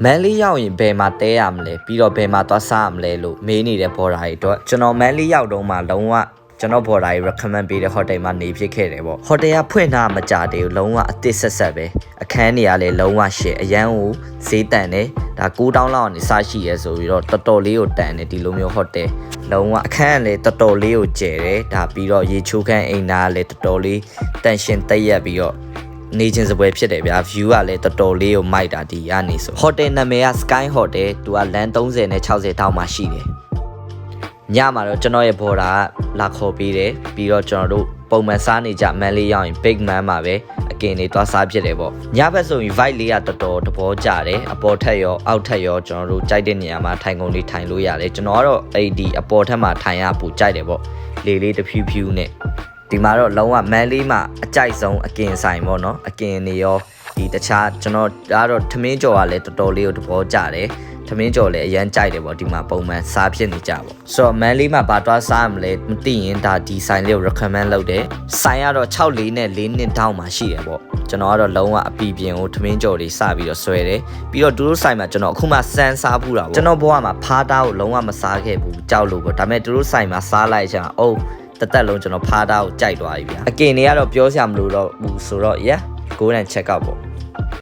မန်လေးရောက်ရင်ဘယ်မှာတဲရမလဲပြီးတော့ဘယ်မှာသွားစားရမလဲလို့မေးနေတဲ့ဘော်ဒါတွေအတွက်ကျွန်တော်မန်လေးရောက်တော့မှလုံးဝကျွန်တော်ဘော်ဒါကြီး recommend ပေးတဲ့ hotel မှာနေဖြစ်ခဲ့တယ်ပေါ့ hotel ကဖွင့်ထားမကြသေးဘူးလုံးဝအသစ်ဆက်ဆက်ပဲအခန်းတွေကလည်းလုံးဝရှယ်အရန်ကိုဈေးတန်တယ်ဒါ9000လောက်ကနေစရှိရဲဆိုပြီးတော့တော်တော်လေးကိုတန်တယ်ဒီလိုမျိုး hotel လုံးဝအခန်းကလည်းတော်တော်လေးကိုကျယ်တယ်ဒါပြီးတော့ရေချိုးခန်းအိမ်သားကလည်းတော်တော်လေးတန်ရှင်တက်ရက်ပြီးတော့နေချင်းစပွဲဖြစ်တယ်ဗျာ view ကလည်းတော်တော်လေးကိုမိုက်တာဒီကနေဆို hotel နာမည်က Sky Hotel သူကလမ်း30နဲ့60တောင်မှရှိတယ်ညမှာတော့ကျွန်တော်ရဲ့ဘော်ဒါကလာခေါ်ပေးတယ်ပြီးတော့ကျွန်တော်တို့ပုံမှန်စားနေကြမန်လေးရောက်ရင် Big Man မှာပဲအကင်တွေသွားစားဖြစ်တယ်ပေါ့ညဘက်ဆိုရင် vibe လေးကတော်တော်သဘောကျတယ်အပေါ်ထက်ရောအောက်ထက်ရောကျွန်တော်တို့ကြိုက်တဲ့နေရာမှာထိုင်ကုန်လေးထိုင်လို့ရတယ်ကျွန်တော်ကတော့အဲ့ဒီအပေါ်ထက်မှာထိုင်ရပူကြိုက်တယ်ပေါ့လေလေးတစ်ဖြူဖြူနဲ့ဒီမှာတော့လုံးဝမန်လေးမှာအကြိုက်ဆုံးအကင်ဆိုင်ပေါ့နော်အကင်တွေရောဒီတခြားကျွန်တော်ကတော့ထမင်းကြော်ကလည်းတော်တော်လေးကိုသဘောကျတယ်ထမင်းကြော်လည်းအရန်ကြိုက်တယ်ပေါ့ဒီမှာပုံမှန်စားဖြစ်နေကြပေါ့ဆိုတော့မန်လေးမှာဘာတွားစားရမလဲမသိရင်ဒါဒီဆိုင်လေးကို recommend လုပ်တယ်ဆိုင်ကတော့6လေးနဲ့4နှစ်တောင်းမှာရှိတယ်ပေါ့ကျွန်တော်ကတော့လုံးဝအပီပြင်ကိုထမင်းကြော်လေးစပြီးတော့ဆွဲတယ်ပြီးတော့ဒူတို့ဆိုင်မှာကျွန်တော်အခုမှစမ်းစားဘူးတာပေါ့ကျွန်တော်ဘဝမှာဖားသားကိုလုံးဝမစားခဲ့ဘူးကြောက်လို့ပေါ့ဒါပေမဲ့ဒူတို့ဆိုင်မှာစားလိုက်ချင်အောင်တက်လုံးကျွန်တော်ဖားသားကိုကြိုက်သွားပြီဗျာအကင်တွေကတော့ပြောစရာမလိုတော့ဘူးဆိုတော့ yeah go and check out ပေါ့